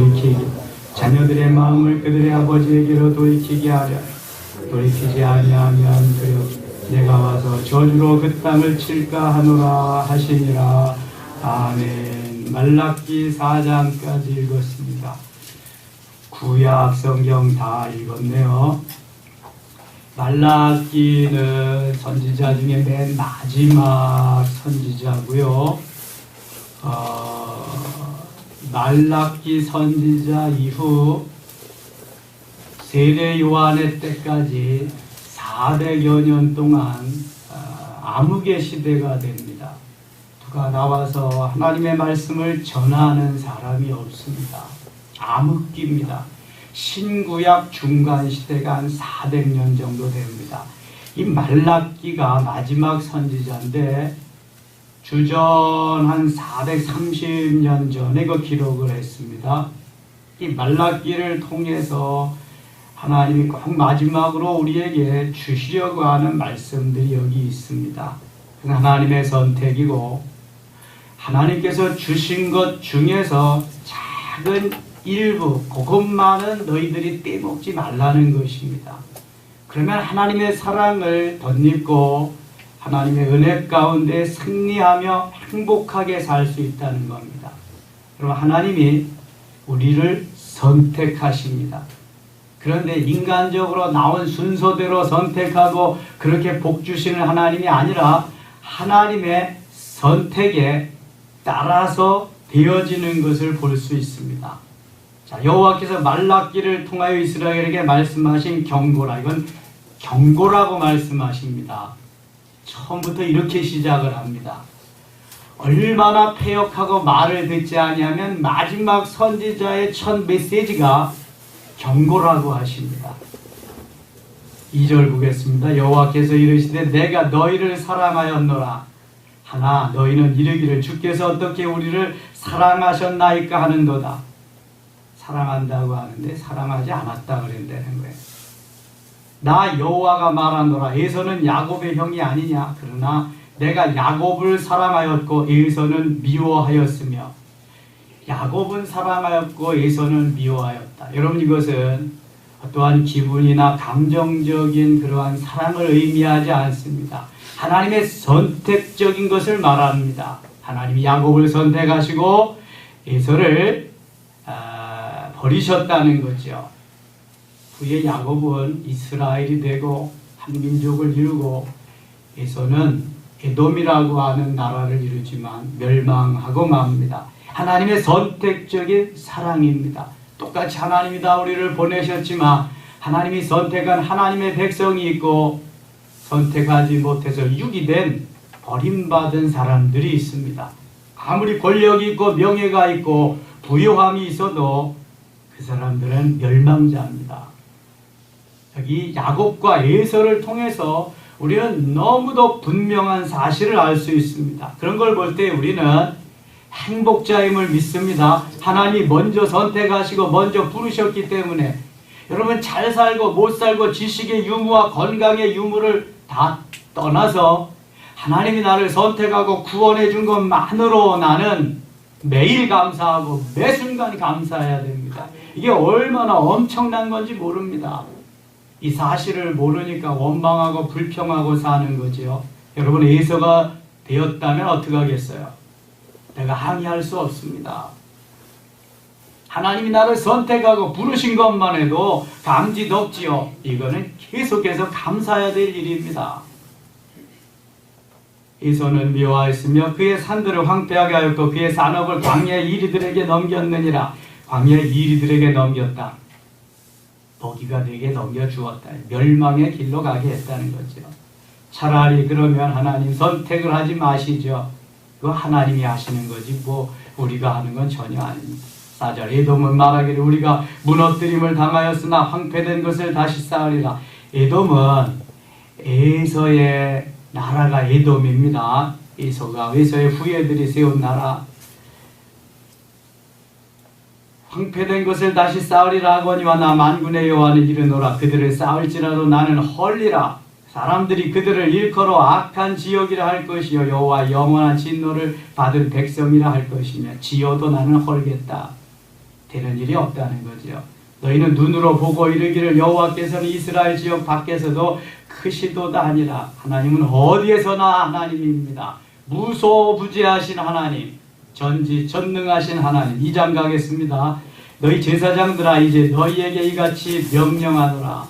돌이키기, 자녀들의 마음을 그들의 아버지에게로 돌이키게 하려. 돌이키지 아니하면 그려 내가 와서 저주로 그 땅을 칠까 하노라 하시니라. 아멘. 말라기 4장까지 읽었습니다. 구약 성경 다 읽었네요. 말라기는 선지자 중에 맨 마지막 선지자고요. 말라기 선지자 이후 세례 요한의 때까지 400여 년 동안 암흑의 시대가 됩니다. 누가 나와서 하나님의 말씀을 전하는 사람이 없습니다. 암흑기입니다. 신구약 중간 시대가 한 400년 정도 됩니다. 이 말라기가 마지막 선지자인데 주전 한 430년 전에 그 기록을 했습니다. 이 말라기를 통해서 하나님이 꼭 마지막으로 우리에게 주시려고 하는 말씀들이 여기 있습니다. 하나님의 선택이고 하나님께서 주신 것 중에서 작은 일부, 그것만은 너희들이 떼먹지 말라는 것입니다. 그러면 하나님의 사랑을 덧입고 하나님의 은혜 가운데 승리하며 행복하게 살 수 있다는 겁니다. 그럼 하나님이 우리를 선택하십니다. 그런데 인간적으로 나온 순서대로 선택하고 그렇게 복 주시는 하나님이 아니라 하나님의 선택에 따라서 되어지는 것을 볼 수 있습니다. 자, 여호와께서 말라기를 통하여 이스라엘에게 말씀하신 경고라. 이건 경고라고 말씀하십니다. 처음부터 이렇게 시작을 합니다. 얼마나 패역하고 말을 듣지 아니하면 마지막 선지자의 첫 메시지가 경고라고 하십니다. 2절 보겠습니다. 여호와께서 이르시되 내가 너희를 사랑하였노라. 하나 너희는 이르기를 주께서 어떻게 우리를 사랑하셨나이까 하는도다. 사랑한다고 하는데 사랑하지 않았다 그런다는 거예요. 나 여호와가 말하노라. 에서는 야곱의 형이 아니냐. 그러나 내가 야곱을 사랑하였고 에서는 미워하였으며. 야곱은 사랑하였고 에서는 미워하였다. 여러분, 이것은 또한 기분이나 감정적인 그러한 사랑을 의미하지 않습니다. 하나님의 선택적인 것을 말합니다. 하나님이 야곱을 선택하시고 에서를 버리셨다는 거죠. 후에 야곱은 이스라엘이 되고 한 민족을 이루고 에서는 에돔이라고 하는 나라를 이루지만 멸망하고 맙니다. 하나님의 선택적인 사랑입니다. 똑같이 하나님이 다 우리를 보내셨지만 하나님이 선택한 하나님의 백성이 있고 선택하지 못해서 유기된 버림받은 사람들이 있습니다. 아무리 권력이 있고 명예가 있고 부요함이 있어도 그 사람들은 멸망자입니다. 여기 야곱과 에서를 통해서 우리는 너무도 분명한 사실을 알 수 있습니다. 그런 걸 볼 때 우리는 행복자임을 믿습니다. 하나님이 먼저 선택하시고 먼저 부르셨기 때문에 여러분, 잘 살고 못 살고 지식의 유무와 건강의 유무를 다 떠나서 하나님이 나를 선택하고 구원해 준 것만으로 나는 매일 감사하고 매 순간 감사해야 됩니다. 이게 얼마나 엄청난 건지 모릅니다. 이 사실을 모르니까 원망하고 불평하고 사는 거죠. 여러분, 에서가 되었다면 어떻게 하겠어요? 내가 항의할 수 없습니다. 하나님이 나를 선택하고 부르신 것만 해도 감지덕지요. 이거는 계속해서 감사해야 될 일입니다. 에서는 미워하였으며 그의 산들을 황폐하게 하였고 그의 산업을 광야의 이리들에게 넘겼느니라. 광야의 이리들에게 넘겼다. 포기가 되게 넘겨주었다. 멸망의 길로 가게 했다는 거죠. 차라리 그러면 하나님 선택을 하지 마시죠. 그거 하나님이 하시는 거지 뭐 우리가 하는 건 전혀 아닙니다. 4절 에돔은 말하기를 우리가 무너뜨림을 당하였으나 황폐된 것을 다시 쌓으리라. 에돔은 에서의 나라가 에돔입니다. 에서의 후예들이 세운 나라. 황폐된 것을 다시 쌓으리라 하거니와 나 만군의 여호와는 이르노라. 그들을 쌓을지라도 나는 헐리라. 사람들이 그들을 일컬어 악한 지역이라 할 것이요 여호와 영원한 진노를 받은 백성이라 할 것이며 지어도 나는 헐겠다. 되는 일이 없다는 거죠. 너희는 눈으로 보고 이르기를 여호와께서는 이스라엘 지역 밖에서도 크시도다 하니라. 하나님은 어디에서나 하나님입니다. 무소부지하신 하나님, 전지전능하신 하나님. 2장 가겠습니다. 너희 제사장들아 이제 너희에게 이같이 명령하노라.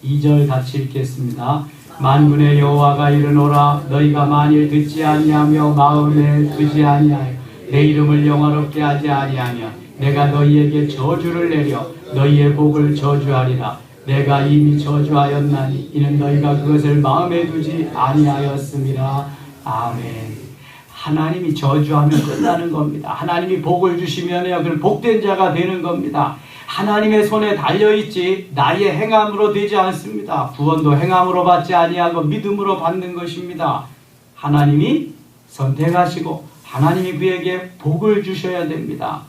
2절 같이 읽겠습니다. 만군의 여호와가 이르노라. 너희가 만일 듣지 아니하며 마음에 두지 아니하여 내 이름을 영화롭게 하지 아니하면 내가 너희에게 저주를 내려 너희의 복을 저주하리라. 내가 이미 저주하였나니 이는 너희가 그것을 마음에 두지 아니하였음이라. 아멘. 하나님이 저주하면 끝나는 겁니다. 하나님이 복을 주시면요, 그럼 복된 자가 되는 겁니다. 하나님의 손에 달려있지 나의 행함으로 되지 않습니다. 구원도 행함으로 받지 아니하고 믿음으로 받는 것입니다. 하나님이 선택하시고 하나님이 그에게 복을 주셔야 됩니다.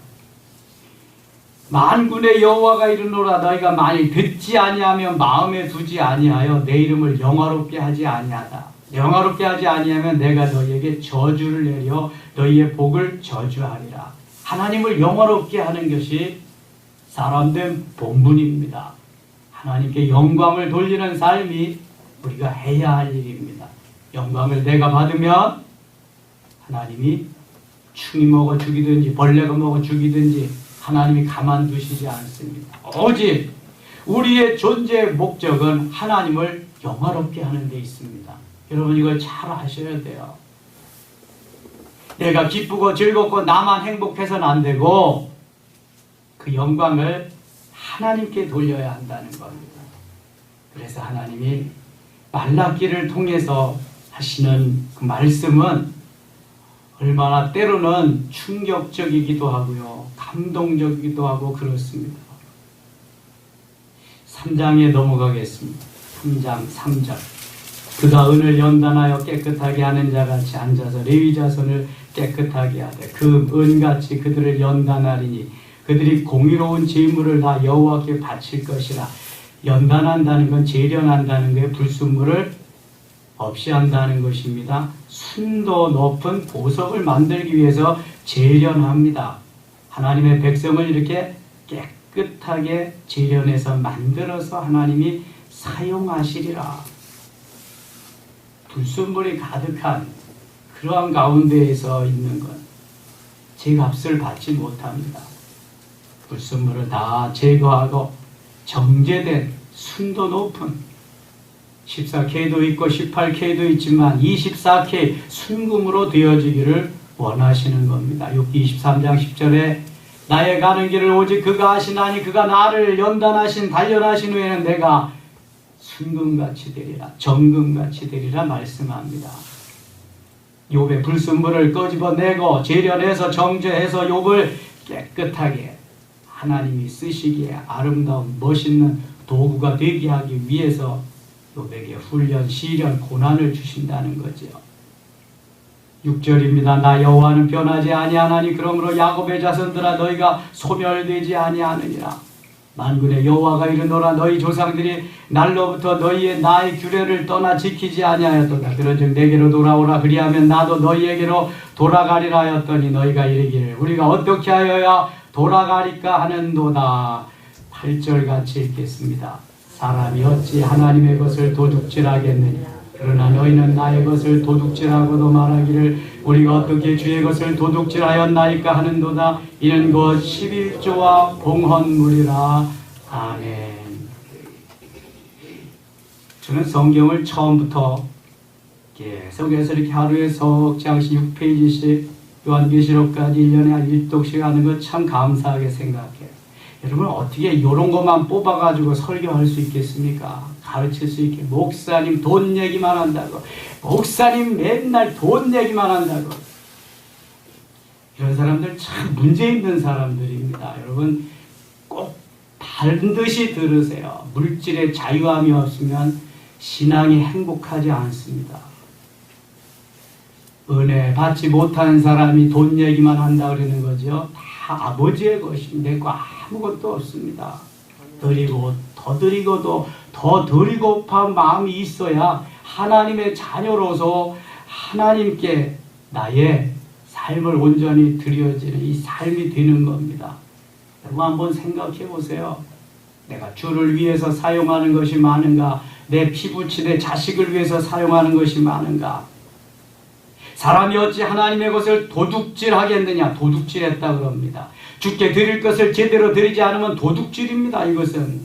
만군의 여호와가 이르노라. 너희가 만일 듣지 아니하면 마음에 두지 아니하여 내 이름을 영화롭게 하지 아니하다. 영화롭게 하지 아니하면 내가 너희에게 저주를 내려 너희의 복을 저주하리라. 하나님을 영화롭게 하는 것이 사람된 본분입니다. 하나님께 영광을 돌리는 삶이 우리가 해야 할 일입니다. 영광을 내가 받으면 하나님이 충이 먹어 죽이든지 벌레가 먹어 죽이든지 하나님이 가만두시지 않습니다. 오직 우리의 존재의 목적은 하나님을 영화롭게 하는 데 있습니다. 여러분 이걸 잘 아셔야 돼요. 내가 기쁘고 즐겁고 나만 행복해서는 안 되고 그 영광을 하나님께 돌려야 한다는 겁니다. 그래서 하나님이 말라기를 통해서 하시는 그 말씀은 얼마나 때로는 충격적이기도 하고요, 감동적이기도 하고 그렇습니다. 3장에 넘어가겠습니다. 3장 3절. 그가 은을 연단하여 깨끗하게 하는 자같이 앉아서 레위 자손을 깨끗하게 하되 그 은같이 그들을 연단하리니 그들이 공의로운 제물을 다 여호와께 바칠 것이라. 연단한다는 건 재련한다는 거예요. 불순물을 없이 한다는 것입니다. 순도 높은 보석을 만들기 위해서 재련합니다. 하나님의 백성을 이렇게 깨끗하게 재련해서 만들어서 하나님이 사용하시리라. 불순물이 가득한 그러한 가운데에서 있는 것, 제 값을 받지 못합니다. 불순물을 다 제거하고 정제된 순도 높은 14K도 있고 18K도 있지만 24K 순금으로 되어지기를 원하시는 겁니다. 23장 10절에 나의 가는 길을 오직 그가 하시나니 그가 나를 연단하신 단련하신 후에는 내가 순금같이 되리라, 정금같이 되리라 말씀합니다. 욥의 불순물을 끄집어내고 재련해서 정제해서 욥을 깨끗하게 하나님이 쓰시기에 아름다운 멋있는 도구가 되게 하기 위해서 욥에게 훈련, 시련, 고난을 주신다는 거죠. 6절입니다. 나 여호와는 변하지 아니하나니 그러므로 야곱의 자손들아 너희가 소멸되지 아니하느니라. 만군의 여호와가 이르노라. 너희 조상들이 날로부터 너희의 나의 규례를 떠나 지키지 아니하였도다. 그런즉 내게로 돌아오라. 그리하면 나도 너희에게로 돌아가리라 하였더니 너희가 이르기를 우리가 어떻게 하여야 돌아가리까 하는도다. 8절 같이 읽겠습니다. 사람이 어찌 하나님의 것을 도둑질하겠느냐. 그러나 너희는 나의 것을 도둑질하고도 말하기를 우리가 어떻게 주의 것을 도둑질하였나이까 하는도다. 이는 곧 11조와 봉헌물이라. 아멘. 저는 성경을 처음부터 계속해서 이렇게 하루에 석 장씩 6페이지씩 요한계시록까지 1년에 한 1독씩 하는 거 참 감사하게 생각해요. 여러분 어떻게 이런 것만 뽑아가지고 설교할 수 있겠습니까? 가르칠 수 있게. 목사님 돈 얘기만 한다고, 목사님 맨날 돈 얘기만 한다고. 이런 사람들 참 문제 있는 사람들입니다. 여러분 꼭 반드시 들으세요. 물질의 자유함이 없으면 신앙이 행복하지 않습니다. 은혜 받지 못하는 사람이 돈 얘기만 한다 그러는 거죠. 다 아버지의 것인데 내 거 아무것도 없습니다. 드리고 더 드리고도 더 드리고파 마음이 있어야 하나님의 자녀로서 하나님께 나의 삶을 온전히 드려지는 이 삶이 되는 겁니다. 여러분 한번 생각해 보세요. 내가 주를 위해서 사용하는 것이 많은가? 내 피부치 내 자식을 위해서 사용하는 것이 많은가? 사람이 어찌 하나님의 것을 도둑질하겠느냐? 도둑질했다 그럽니다. 주께 드릴 것을 제대로 드리지 않으면 도둑질입니다. 이것은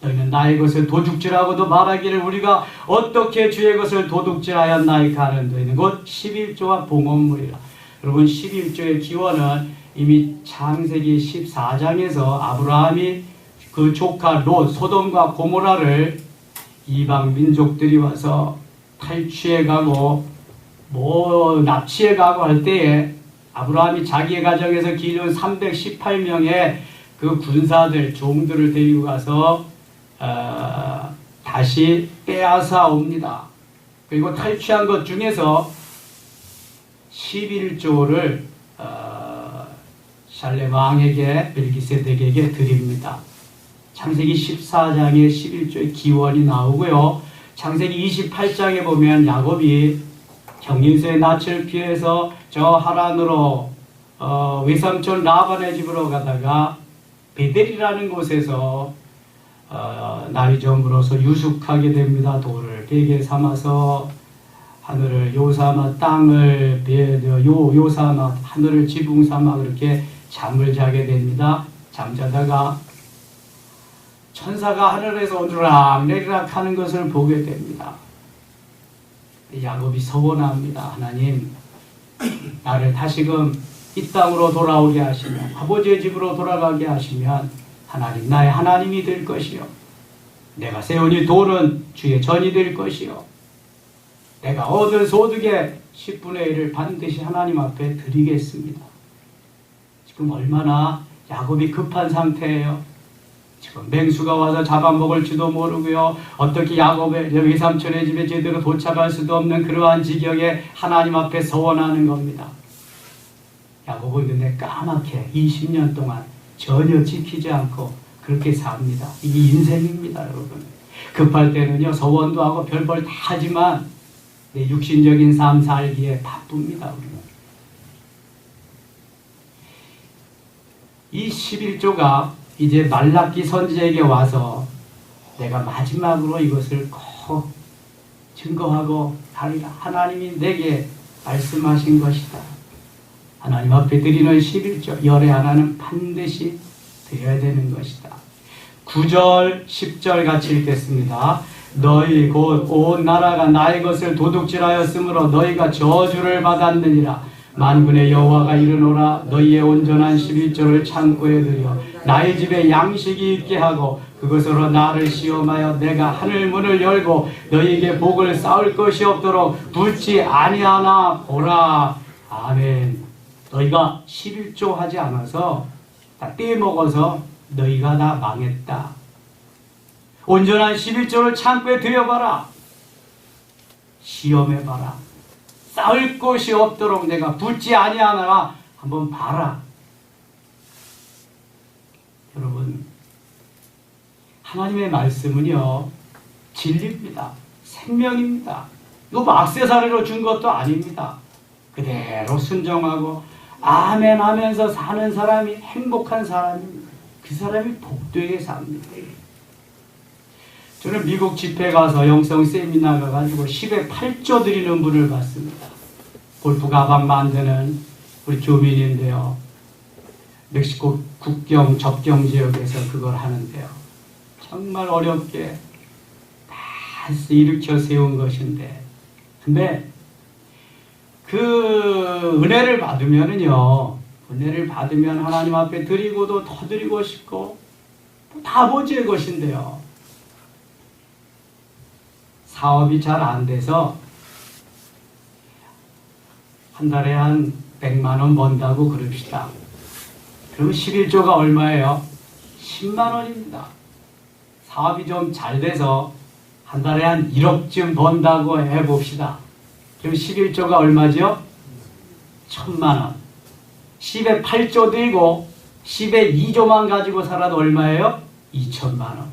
너희는 나의 것을 도둑질하고도 말하기를 우리가 어떻게 주의 것을 도둑질하였나이까 하는 너희는 곧 11조와 봉헌물이라. 여러분 11조의 기원은 이미 창세기 14장에서 아브라함이 그 조카 롯 소돔과 고모라를 이방 민족들이 와서 탈취해 가고 납치해 가고 할 때에 아브라함이 자기의 가정에서 기르는 318명의 그 군사들 종들을 데리고 가서 다시 빼앗아 옵니다. 그리고 탈취한 것 중에서 11조를 샬렘 왕에게 멜기세덱에게 드립니다. 창세기 14장에 11조의 기원이 나오고요. 창세기 28장에 보면 야곱이 형님수의 낯을 피해서 저 하란으로 외삼촌 라반의 집으로 가다가 베델이라는 곳에서 날이 저물어서 유숙하게 됩니다. 돌을 베개 삼아서 하늘을 요삼아 땅을 요삼아 하늘을 지붕 삼아 그렇게 잠을 자게 됩니다. 잠자다가 천사가 하늘에서 오르락 내리락 하는 것을 보게 됩니다. 야곱이 서원합니다. 하나님, 나를 다시금 이 땅으로 돌아오게 하시면, 아버지의 집으로 돌아가게 하시면 하나님, 나의 하나님이 될 것이요, 내가 세운 이 돌은 주의 전이 될 것이요, 내가 얻은 소득의 10분의 1을 반드시 하나님 앞에 드리겠습니다. 지금 얼마나 야곱이 급한 상태예요. 지금 맹수가 와서 잡아먹을지도 모르고요. 어떻게 야곱의 외삼촌의 집에 제대로 도착할 수도 없는 그러한 지경에 하나님 앞에 서원하는 겁니다. 야곱은 근데 까맣게 20년 동안 전혀 지키지 않고 그렇게 삽니다. 이게 인생입니다, 여러분. 급할 때는요, 서원도 하고 별걸 다 하지만 내 육신적인 삶 살기에 바쁩니다, 우리는. 이 11조가 이제 말라기 선지자에게 와서 내가 마지막으로 이것을 꼭 증거하고 가리라. 하나님이 내게 말씀하신 것이다. 하나님 앞에 드리는 11조 열의 하나는 반드시 드려야 되는 것이다. 9절 10절 같이 읽겠습니다. 너희 곧 온 나라가 나의 것을 도둑질하였으므로 너희가 저주를 받았느니라. 만군의 여호와가 이르노라. 너희의 온전한 11조를 창고에 들여 나의 집에 양식이 있게 하고 그것으로 나를 시험하여 내가 하늘 문을 열고 너희에게 복을 쌓을 것이 없도록 붙지 아니하나 보라. 아멘. 너희가 11조 하지 않아서 다 떼먹어서 너희가 다 망했다. 온전한 11조를 창고에 들여봐라. 시험해봐라. 쌓을 곳이 없도록 내가 붙지 아니하나 한번 봐라. 여러분, 하나님의 말씀은요, 진리입니다. 생명입니다. 이거 뭐 액세서리로 준 것도 아닙니다. 그대로 순종하고 아멘 하면서 사는 사람이 행복한 사람입니다. 그 사람이 복되게 삽니다. 저는 미국 집회 가서 영성 세미나 가가지고 10에 8조 드리는 분을 봤습니다. 골프 가방 만드는 우리 교민인데요. 멕시코 국경 접경 지역에서 그걸 하는데요. 정말 어렵게 다 일으켜 세운 것인데, 근데 그 은혜를 받으면은요, 은혜를 받으면 하나님 앞에 드리고도 더 드리고 싶고 다 아버지의 것인데요. 사업이 잘 안 돼서 한 달에 한 100만 원 번다고 그럽시다. 그러면 11조가 얼마예요? 10만 원입니다. 사업이 좀 잘 돼서 한 달에 한 1억쯤 번다고 해봅시다. 그럼 11조가 얼마죠? 1000만 원. 10에 8조 들고 10에 2조만 가지고 살아도 얼마예요? 2천만 원.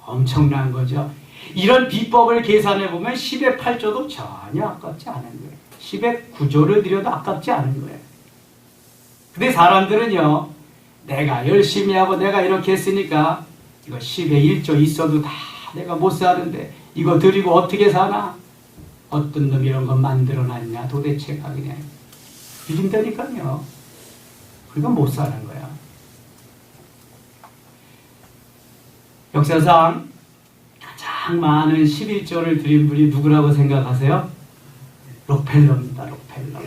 엄청난 거죠. 이런 비법을 계산해보면 10에 8조도 전혀 아깝지 않은 거예요. 10에 9조를 드려도 아깝지 않은 거예요. 근데 사람들은요, 내가 열심히 하고 내가 이렇게 했으니까 이거 10의 1조 있어도 다 내가 못 사는데 이거 드리고 어떻게 사나? 어떤 놈이 이런 거 만들어놨냐 도대체가 그냥 이런다니까요. 그러니까 못 사는 거야. 역사상 가장 많은 11조를 드린 분이 누구라고 생각하세요? 록펠러입니다. 록펠러.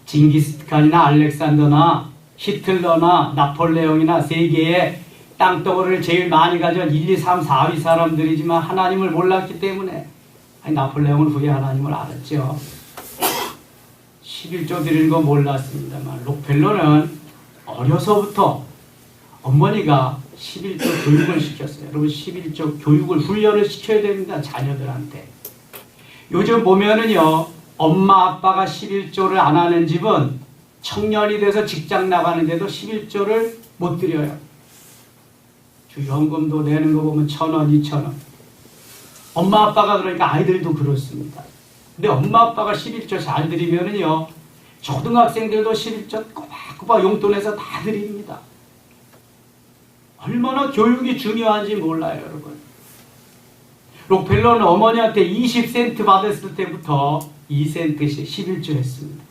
징기스칸이나 알렉산더나 히틀러나 나폴레옹이나 세계의 땅덩어리를 제일 많이 가져온 1, 2, 3, 4위 사람들이지만 하나님을 몰랐기 때문에, 아니 나폴레옹은 후에 하나님을 알았죠. 11조 드리는 거 몰랐습니다만 록펠러는 어려서부터 어머니가 11조 교육을 시켰어요. 여러분 11조 교육을 훈련을 시켜야 됩니다. 자녀들한테. 요즘 보면은요, 엄마 아빠가 11조를 안 하는 집은 청년이 돼서 직장 나가는데도 11조를 못 드려요. 주연금도 내는 거 보면 1,000원, 2,000원. 엄마 아빠가 그러니까 아이들도 그렇습니다. 근데 엄마 아빠가 11조 잘 드리면은요, 초등학생들도 11조 꼬박꼬박 용돈에서 다 드립니다. 얼마나 교육이 중요한지 몰라요, 여러분. 록펠러는 어머니한테 20센트 받았을 때부터 2센트씩 11조 했습니다.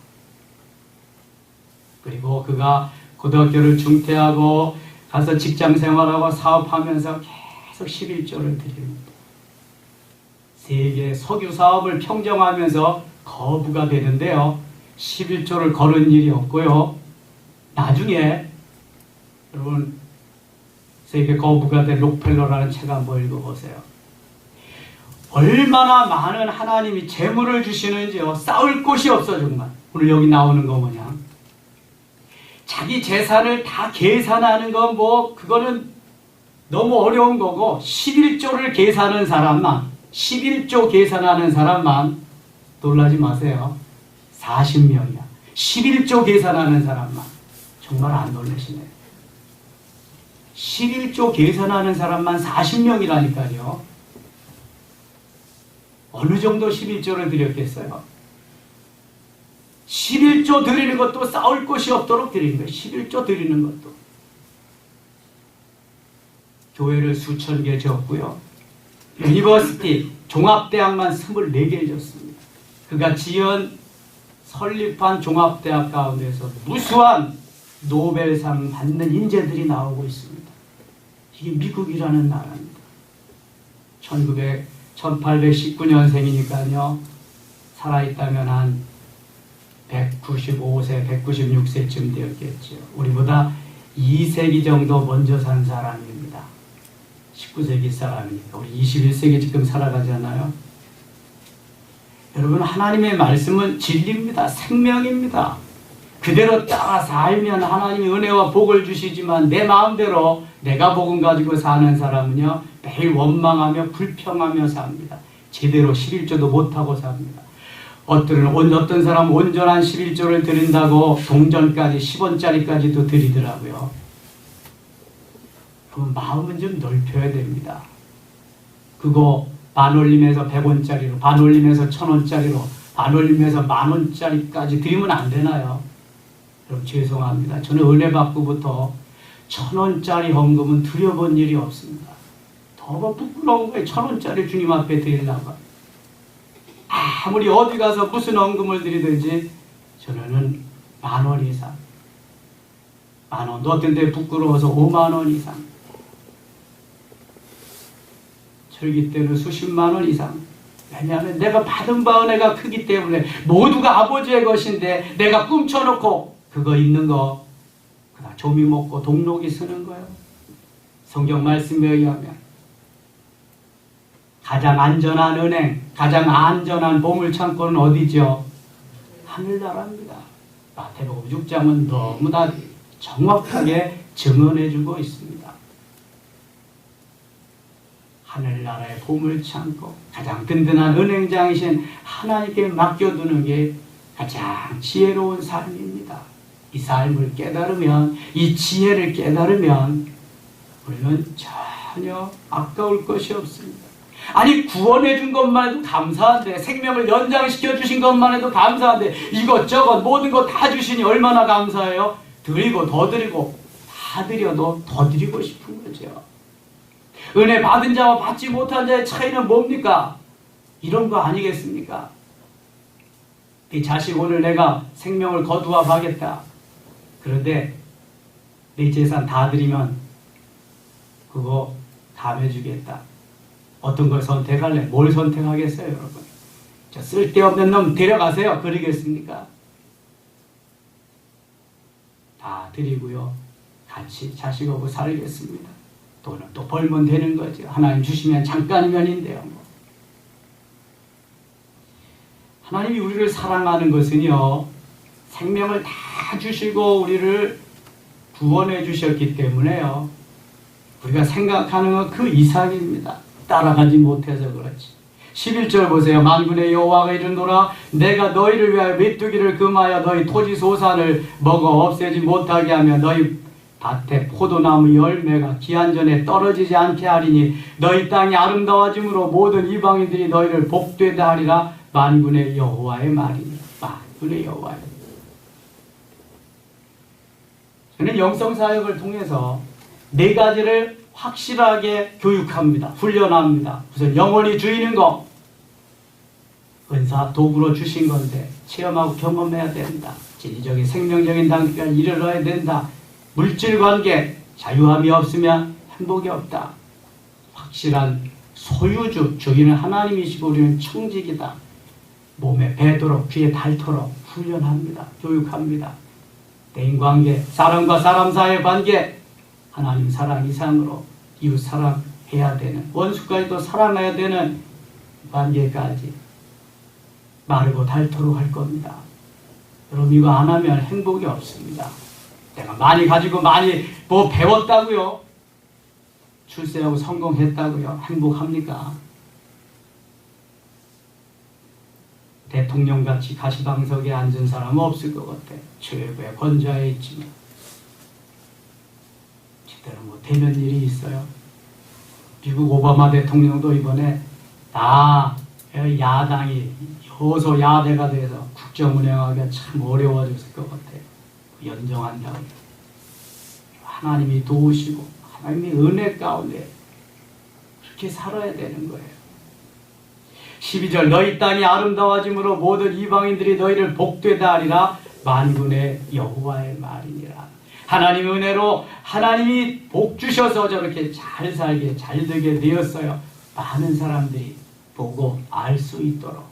그리고 그가 고등학교를 중퇴하고 가서 직장 생활하고 사업하면서 계속 11조를 드립니다. 세계 석유 사업을 평정하면서 거부가 되는데요. 11조를 거는 일이 없고요. 나중에 여러분 세계 거부가 된 록펠러라는 책 한번 읽어보세요. 얼마나 많은 하나님이 재물을 주시는지요. 쌓을 곳이 없어 정말. 오늘 여기 나오는 거 뭐냐. 자기 재산을 다 계산하는 건 뭐 그거는 너무 어려운 거고 11조를 계산하는 사람만 11조 계산하는 사람만 놀라지 마세요. 40명이야. 11조 계산하는 사람만 정말 안 놀라시네요. 11조 계산하는 사람만 40명이라니까요. 어느 정도 11조를 드렸겠어요? 11조 드리는 것도 싸울 곳이 없도록 드리는 거예요. 11조 드리는 것도. 교회를 수천 개 지었고요. 유니버시티, 종합대학만 24개를 지었습니다. 그가 지은 설립한 종합대학 가운데서 무수한 노벨상 받는 인재들이 나오고 있습니다. 이게 미국이라는 나라입니다. 1819년생이니까요. 살아있다면 한 195세, 196세쯤 되었겠죠. 우리보다 2세기 정도 먼저 산 사람입니다. 19세기 사람이니까. 우리 21세기 지금 살아가잖아요. 여러분, 하나님의 말씀은 진리입니다. 생명입니다. 그대로 따라 살면 하나님이 은혜와 복을 주시지만 내 마음대로 내가 복음 가지고 사는 사람은요, 매일 원망하며 불평하며 삽니다. 제대로 11조도 못하고 삽니다. 어떤 사람은 온전한 11조를 드린다고 동전까지 10원짜리까지도 드리더라고요. 그럼 마음은 좀 넓혀야 됩니다. 그거 반올림에서 100원짜리로, 반올림에서 1000원짜리로, 반올림에서 10,000원짜리까지 드리면 안 되나요? 여러분 죄송합니다. 저는 은혜 받고부터 1,000원짜리 헌금은 드려본 일이 없습니다. 더 부끄러운 거예요. 1,000원짜리 주님 앞에 드리려고. 아무리 어디 가서 무슨 헌금을 드리든지 저는 10,000원 이상. 10,000원. 어떤 데 부끄러워서 50,000원 이상. 절기 때는 수십만 원 이상. 왜냐하면 내가 받은 바 은혜가 크기 때문에 모두가 아버지의 것인데 내가 꿈쳐놓고 그거 있는 거 그다 조미 먹고 동록이 쓰는 거예요. 성경 말씀에 의하면 가장 안전한 은행, 가장 안전한 보물창고는 어디죠? 하늘나라입니다. 마태복음 6장은 너무나 정확하게 증언해주고 있습니다. 하늘나라의 보물창고, 가장 든든한 은행장이신 하나님께 맡겨두는 게 가장 지혜로운 삶입니다. 이 삶을 깨달으면, 이 지혜를 깨달으면 우리는 전혀 아까울 것이 없습니다. 아니 구원해 준 것만 해도 감사한데, 생명을 연장시켜 주신 것만 해도 감사한데, 이것저것 모든 거 다 주시니 얼마나 감사해요? 드리고 더 드리고, 다 드려도 더 드리고 싶은 거죠. 은혜 받은 자와 받지 못한 자의 차이는 뭡니까? 이런 거 아니겠습니까? 이 자식 오늘 내가 생명을 거두어 가겠다. 그런데 내 재산 다 드리면 그거 다음에 주겠다. 어떤 걸 선택할래? 뭘 선택하겠어요, 여러분? 저 쓸데없는 놈 데려가세요. 그러겠습니까? 다 드리고요. 같이 자식하고 살겠습니다. 돈은 또 벌면 되는 거죠. 하나님 주시면 잠깐이면인데요. 뭐. 하나님이 우리를 사랑하는 것은요, 생명을 다 주시고 우리를 구원해 주셨기 때문에요. 우리가 생각하는 건 그 이상입니다. 따라가지 못해서 그렇지. 11절 보세요. 만군의 여호와가 이르노라, 내가 너희를 위하여 메뚜기를 금하여 너희 토지 소산을 먹어 없애지 못하게 하며 너희 밭에 포도나무 열매가 기한 전에 떨어지지 않게 하리니 너희 땅이 아름다워짐으로 모든 이방인들이 너희를 복되다 하리라. 만군의 여호와의 말이니. 만군의 여호와의. 저는 영성사역을 통해서 네 가지를 확실하게 교육합니다. 훈련합니다. 우선 영원히 주이는 거. 은사 도구로 주신 건데 체험하고 경험해야 된다. 진리적인 생명적인 단계까지 이르러야 된다. 물질관계, 자유함이 없으면 행복이 없다. 확실한 소유주, 주인은 하나님이시고 우리는 청직이다. 몸에 배도록 귀에 닳도록 훈련합니다. 교육합니다. 대인관계, 사람과 사람 사이의 관계, 하나님 사랑 이상으로 이웃 사랑해야 되는, 원수까지도 사랑해야 되는 관계까지 마르고 닳도록 할 겁니다. 여러분 이거 안 하면 행복이 없습니다. 내가 많이 가지고 많이 뭐 배웠다고요? 출세하고 성공했다고요? 행복합니까? 대통령같이 가시방석에 앉은 사람은 없을 것 같아. 최고의 권좌에 있지만 제대로 뭐 되는 일이 있어요. 미국 오바마 대통령도 이번에 다 야당이 여소야대가 돼서 국정 운영하기가 참 어려워졌을 것 같아요. 연정한다고. 하나님이 도우시고 하나님의 은혜 가운데 그렇게 살아야 되는 거예요. 12절 너희 땅이 아름다워짐으로 모든 이방인들이 너희를 복되다 하리라. 만군의 여호와의 말이니라. 하나님의 은혜로 하나님이 복 주셔서 저렇게 잘 살게 잘 되게 되었어요. 많은 사람들이 보고 알 수 있도록.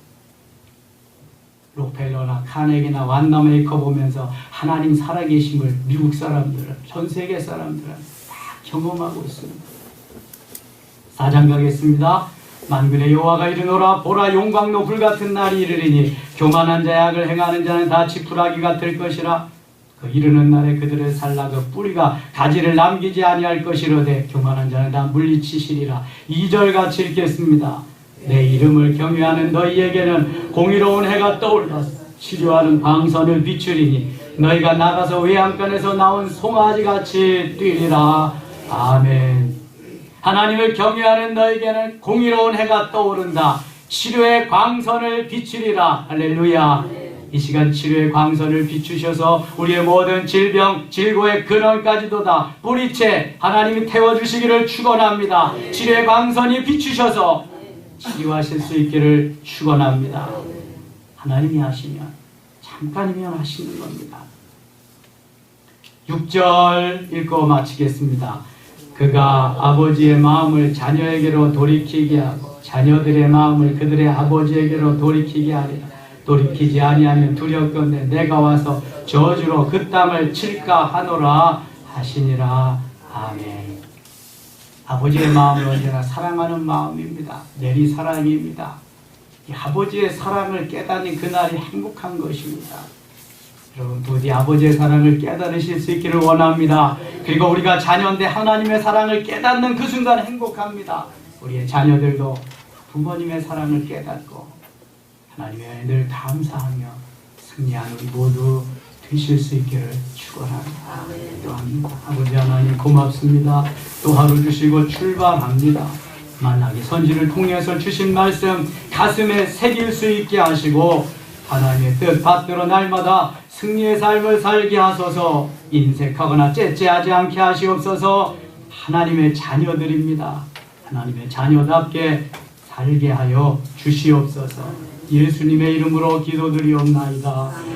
록펠러나 카네기나 완나 메이커 보면서 하나님 살아계심을 미국 사람들은, 전 세계 사람들은 다 경험하고 있습니다. 4장 가겠습니다. 만군의 여호와가 이르노라, 보라 용광로 불같은 날이 이르리니 교만한 자의 악을 행하는 자는 다 지푸라기 같을 것이라. 그 이르는 날에 그들의 살라 그 뿌리가 가지를 남기지 아니할 것이로되 교만한 자는 다 물리치시리라. 2절같이 읽겠습니다. 내 이름을 경외하는 너희에게는 공의로운 해가 떠올라 치료하는 광선을 비추리니 너희가 나가서 외양간에서 나온 송아지같이 뛰리라. 아멘. 하나님을 경외하는 너희에게는 공의로운 해가 떠오른다. 치료의 광선을 비추리라. 할렐루야. 이 시간 치료의 광선을 비추셔서 우리의 모든 질병, 질고의 근원까지도 다 뿌리채 하나님이 태워주시기를 축원합니다. 치료의 광선이 비추셔서 치유하실 수 있기를 축원합니다. 하나님이 하시면 잠깐이면 하시는 겁니다. 6절 읽고 마치겠습니다. 그가 아버지의 마음을 자녀에게로 돌이키게 하고 자녀들의 마음을 그들의 아버지에게로 돌이키게 하리라. 돌이키지 아니하면 두렵건대 내가 와서 저주로 그 땅을 칠까 하노라 하시니라. 아멘. 아버지의 마음은 언제나 사랑하는 마음입니다. 내리 사랑입니다. 이 아버지의 사랑을 깨닫는 그날이 행복한 것입니다. 여러분 부디 아버지의 사랑을 깨달으실 수 있기를 원합니다. 그리고 우리가 자녀인데 하나님의 사랑을 깨닫는 그 순간 행복합니다. 우리의 자녀들도 부모님의 사랑을 깨닫고 하나님의 늘 감사하며 승리하는 우리 모두 되실 수 있기를 축원합니다. 기도합니다. 아버지 하나님 고맙습니다. 또 하루 주시고 출발합니다. 만약에 선지를 통해서 주신 말씀 가슴에 새길 수 있게 하시고 하나님의 뜻 받들어 날마다 승리의 삶을 살게 하소서. 인색하거나 째째하지 않게 하시옵소서. 하나님의 자녀들입니다. 하나님의 자녀답게 살게 하여 주시옵소서. 예수님의 이름으로 기도드리옵나이다.